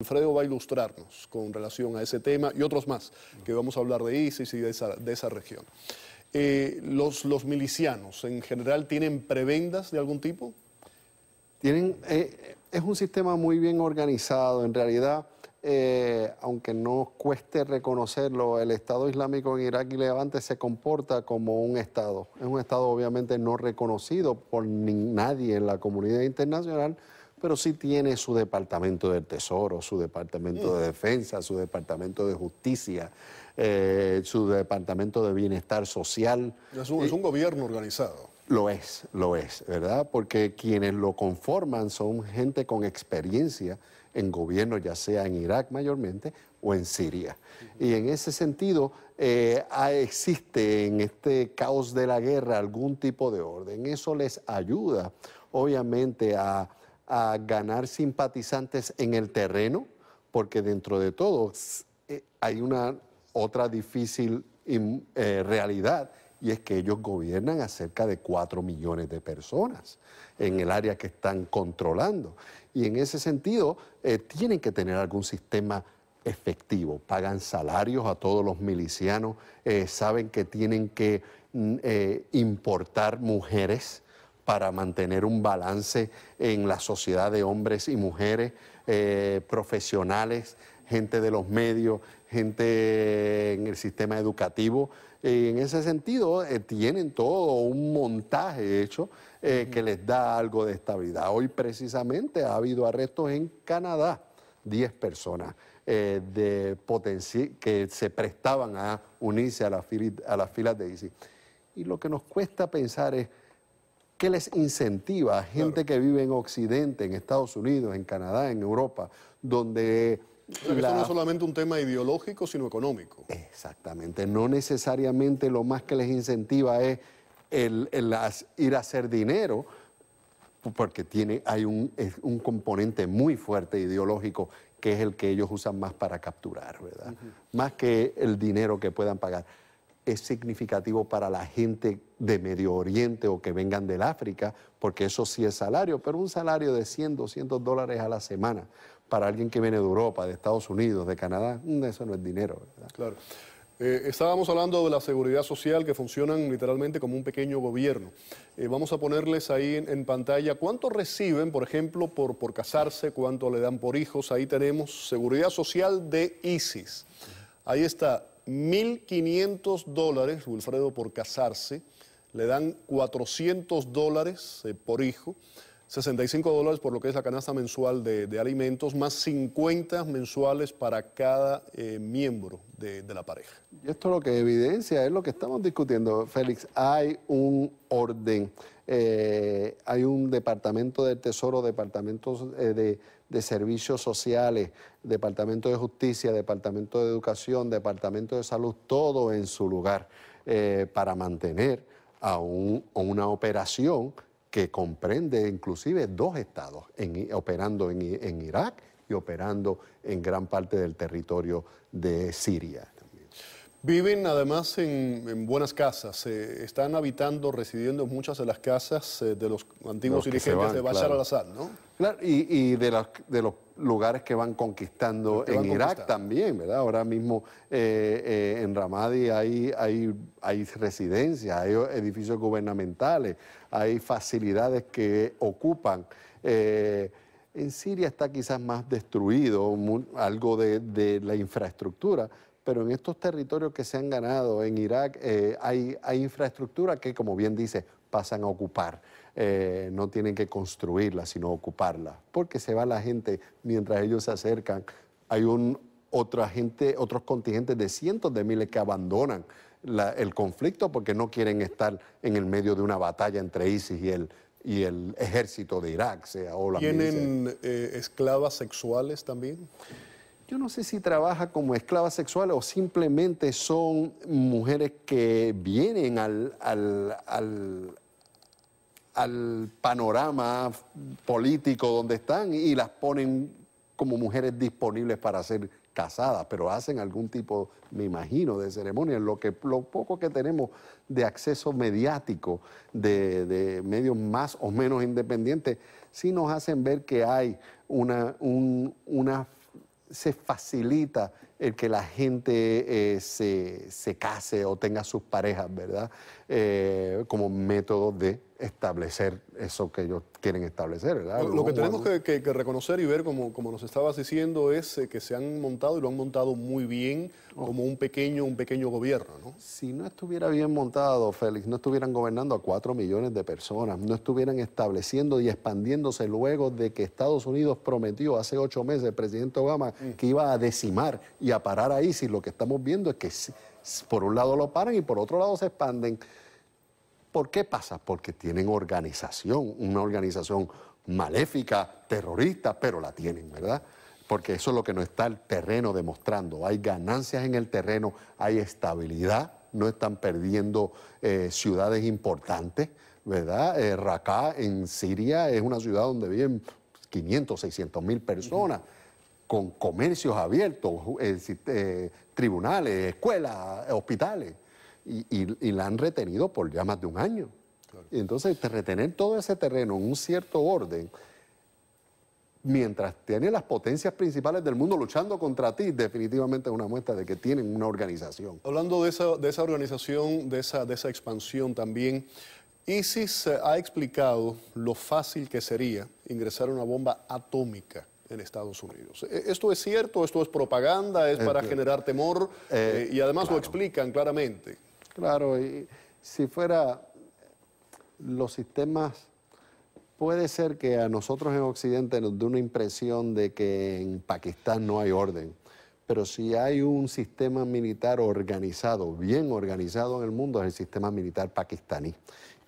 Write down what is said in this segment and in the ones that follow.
Alfredo va a ilustrarnos con relación a ese tema y otros más, que vamos a hablar de ISIS y de esa región. ¿Los milicianos en general tienen prebendas de algún tipo? Es un sistema muy bien organizado. En realidad, aunque no cueste reconocerlo, el Estado Islámico en Irak y Levante se comporta como un Estado. Es un Estado obviamente no reconocido por nadie en la comunidad internacional, pero sí tiene su departamento del Tesoro, su departamento de Defensa, su departamento de Justicia, su departamento de Bienestar Social. Es un gobierno organizado. Lo es, ¿verdad? Porque quienes lo conforman son gente con experiencia en gobierno, ya sea en Irak mayormente o en Siria. Y en ese sentido, existe en este caos de la guerra algún tipo de orden. Eso les ayuda, obviamente, a ganar simpatizantes en el terreno, porque dentro de todo hay una otra difícil realidad, y es que ellos gobiernan a cerca de 4 millones de personas en el área que están controlando. Y en ese sentido, tienen que tener algún sistema efectivo. Pagan salarios a todos los milicianos, saben que tienen que importar mujeres para mantener un balance en la sociedad de hombres y mujeres, profesionales, gente de los medios, gente en el sistema educativo. En ese sentido, tienen todo un montaje hecho que les da algo de estabilidad. Hoy precisamente ha habido arrestos en Canadá, 10 personas que se prestaban a unirse a las filas de ISIS. Y lo que nos cuesta pensar es ¿qué les incentiva a gente que vive en Occidente, en Estados Unidos, en Canadá, en Europa, donde... Esto no es solamente un tema ideológico, sino económico. Exactamente. No necesariamente lo más que les incentiva es ir a hacer dinero, porque hay un componente muy fuerte ideológico que es el que ellos usan más para capturar, ¿verdad? Más que el dinero que puedan pagar. Es significativo para la gente de Medio Oriente o que vengan del África, porque eso sí es salario, pero un salario de $100, $200 a la semana para alguien que viene de Europa, de Estados Unidos, de Canadá, eso no es dinero, ¿verdad? Claro. Estábamos hablando de la seguridad social, que funcionan literalmente como un pequeño gobierno. Vamos a ponerles ahí en pantalla cuánto reciben, por ejemplo, por casarse, cuánto le dan por hijos. Ahí tenemos seguridad social de ISIS. Ahí está. $1.500, Wilfredo, por casarse, le dan $400 por hijo, $65 por lo que es la canasta mensual de alimentos, más 50 mensuales para cada miembro de la pareja. Y esto lo que evidencia es lo que estamos discutiendo, Félix. Hay un orden, hay un departamento del Tesoro, departamentos de servicios sociales, departamento de justicia, departamento de educación, departamento de salud, todo en su lugar para mantener a una operación que comprende inclusive 2 estados, operando en Irak y operando en gran parte del territorio de Siria. Viven además en buenas casas, están habitando, residiendo en muchas de las casas de los antiguos dirigentes de Bashar al-Assad, ¿no? Claro, y de los lugares que van conquistando en Irak también, ¿verdad? Ahora mismo en Ramadi hay residencias, hay edificios gubernamentales, hay facilidades que ocupan. En Siria está quizás más destruido, algo de la infraestructura, pero en estos territorios que se han ganado en Irak hay infraestructura que, como bien dice, pasan a ocupar. No tienen que construirla, sino ocuparla, porque se va la gente mientras ellos se acercan. Hay otros contingentes de cientos de miles que abandonan el conflicto porque no quieren estar en el medio de una batalla entre ISIS y el ejército de Irak. ¿Tienen esclavas sexuales también? Yo no sé si trabaja como esclavas sexuales o simplemente son mujeres que vienen al panorama político donde están y las ponen como mujeres disponibles para ser casadas, pero hacen algún tipo, me imagino, de ceremonia. Lo poco que tenemos de acceso mediático de medios más o menos independientes, sí nos hacen ver que hay una se facilita el que la gente se case o tenga sus parejas, ¿verdad? Como método de establecer eso que ellos quieren establecer, ¿verdad? Lo que tenemos que reconocer y ver, como nos estabas diciendo, es que se han montado y lo han montado muy bien como un pequeño gobierno, ¿no? Si no estuviera bien montado, Félix, no estuvieran gobernando a 4 millones de personas, no estuvieran estableciendo y expandiéndose luego de que Estados Unidos prometió hace 8 meses, el presidente Obama, que iba a decimar y a parar a ISIS. Lo que estamos viendo es que por un lado lo paran y por otro lado se expanden. ¿Por qué pasa? Porque tienen organización, una organización maléfica, terrorista, pero la tienen, ¿verdad? Porque eso es lo que nos está el terreno demostrando. Hay ganancias en el terreno, hay estabilidad, no están perdiendo ciudades importantes, ¿verdad? Raqqa en Siria es una ciudad donde viven 500, 600 mil personas, con comercios abiertos, tribunales, escuelas, hospitales. Y la han retenido por ya más de un año. Claro. Y entonces, retener todo ese terreno en un cierto orden, mientras tiene las potencias principales del mundo luchando contra ti, definitivamente es una muestra de que tienen una organización. Hablando de esa organización, de esa expansión también, ISIS ha explicado lo fácil que sería ingresar una bomba atómica en Estados Unidos. ¿Esto es cierto? ¿Esto es propaganda? ¿Es para generar temor? Y además claro, lo explican claramente. Claro, y si fuera los sistemas, puede ser que a nosotros en Occidente nos dé una impresión de que en Pakistán no hay orden, pero si hay un sistema militar organizado, bien organizado en el mundo, es el sistema militar pakistaní.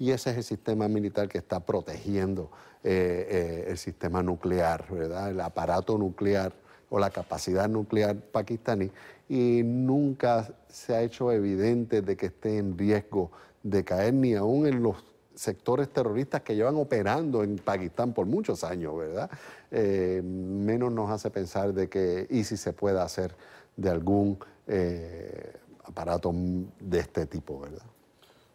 Y ese es el sistema militar que está protegiendo el sistema nuclear, ¿verdad? El aparato nuclear o la capacidad nuclear pakistaní, y nunca se ha hecho evidente de que esté en riesgo de caer ni aún en los sectores terroristas que llevan operando en Pakistán por muchos años, ¿verdad? Menos nos hace pensar de que ISIS se pueda hacer de algún aparato de este tipo, ¿verdad?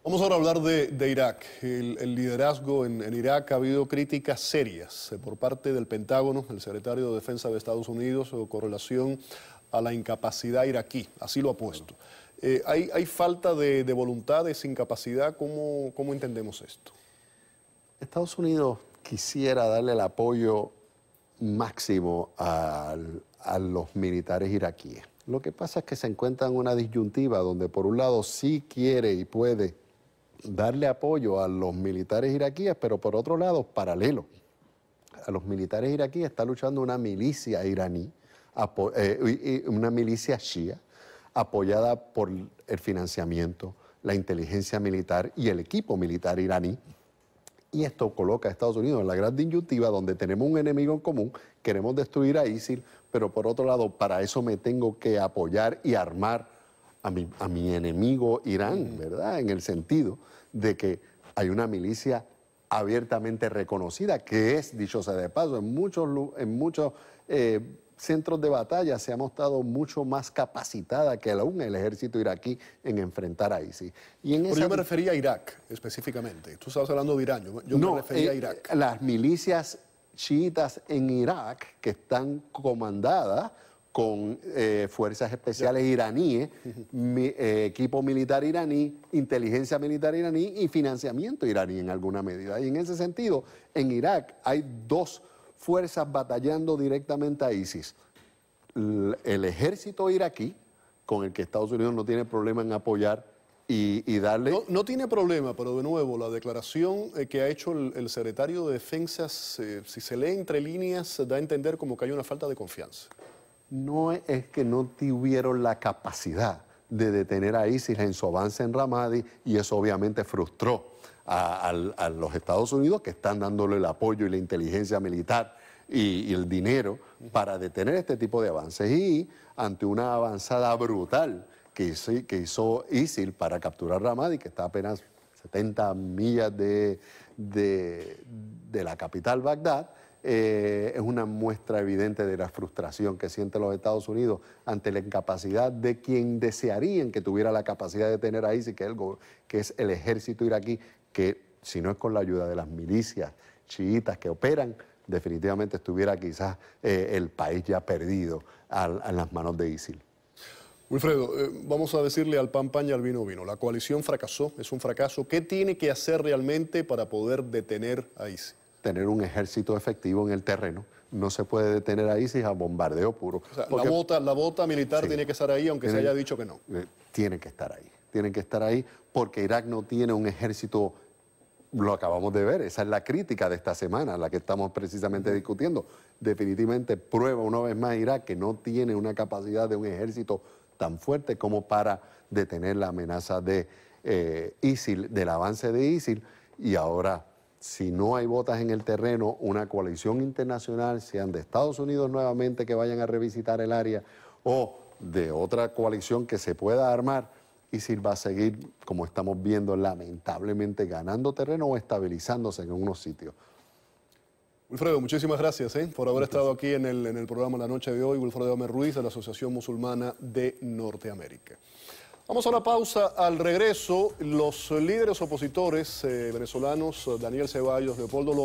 Vamos ahora a hablar de Irak. El liderazgo en Irak, ha habido críticas serias por parte del Pentágono, el secretario de Defensa de Estados Unidos, con relación a la incapacidad iraquí, así lo ha puesto. ¿Hay falta de voluntad, es incapacidad? ¿Cómo entendemos esto? Estados Unidos quisiera darle el apoyo máximo a los militares iraquíes. Lo que pasa es que se encuentra en una disyuntiva donde por un lado sí quiere y puede darle apoyo a los militares iraquíes, pero por otro lado, paralelo a los militares iraquíes está luchando una milicia iraní, una milicia shia, apoyada por el financiamiento, la inteligencia militar y el equipo militar iraní. Y esto coloca a Estados Unidos en la gran disyuntiva donde tenemos un enemigo en común, queremos destruir a ISIL, pero por otro lado, para eso me tengo que apoyar y armar a mi enemigo Irán, ¿verdad? En el sentido de que hay una milicia abiertamente reconocida, que es, dicho sea de paso, en muchos centros de batalla se ha mostrado mucho más capacitada que aún el ejército iraquí en enfrentar a ISIS. Pero yo me refería a Irak específicamente. Tú estabas hablando de Irán, yo me refería a Irak. Las milicias chiitas en Irak, que están comandadas con fuerzas especiales iraníes, equipo militar iraní, inteligencia militar iraní y financiamiento iraní en alguna medida. Y en ese sentido, en Irak hay dos fuerzas batallando directamente a ISIS. El ejército iraquí, con el que Estados Unidos no tiene problema en apoyar y darle... No tiene problema, pero de nuevo, la declaración que ha hecho el secretario de Defensa, si se lee entre líneas, da a entender como que hay una falta de confianza. No es que no tuvieron la capacidad de detener a ISIS en su avance en Ramadi, y eso obviamente frustró a los Estados Unidos, que están dándole el apoyo y la inteligencia militar y el dinero para detener este tipo de avances. Y ante una avanzada brutal que hizo ISIL para capturar Ramadi, que está apenas 70 millas de la capital, Bagdad, es una muestra evidente de la frustración que sienten los Estados Unidos ante la incapacidad de quien desearían que tuviera la capacidad de tener a ISIS, que es el ejército iraquí, que si no es con la ayuda de las milicias chiitas que operan, definitivamente estuviera quizás el país ya perdido en las manos de ISIL. Wilfredo, vamos a decirle al pan pan y al vino vino. La coalición fracasó, es un fracaso. ¿Qué tiene que hacer realmente para poder detener a ISIL? Tener un ejército efectivo en el terreno. No se puede detener a ISIL a bombardeo puro. O sea, porque, la bota militar sí, tiene que estar ahí, aunque se haya dicho que no. Tienen que estar ahí. Tienen que estar ahí porque Irak no tiene un ejército. Lo acabamos de ver, esa es la crítica de esta semana, la que estamos precisamente discutiendo. Definitivamente prueba una vez más Irak que no tiene una capacidad de un ejército tan fuerte como para detener la amenaza de ISIL, del avance de ISIL. Y ahora, si no hay botas en el terreno, una coalición internacional, sean de Estados Unidos nuevamente que vayan a revisitar el área o de otra coalición que se pueda armar, ISIL va a seguir, como estamos viendo, lamentablemente ganando terreno o estabilizándose en unos sitios. Wilfredo, muchísimas gracias por haber estado aquí en el programa la noche de hoy. Wilfredo Gómez Ruiz, de la Asociación Musulmana de Norteamérica. Vamos a una pausa. Al regreso, los líderes opositores venezolanos, Daniel Ceballos, Leopoldo López,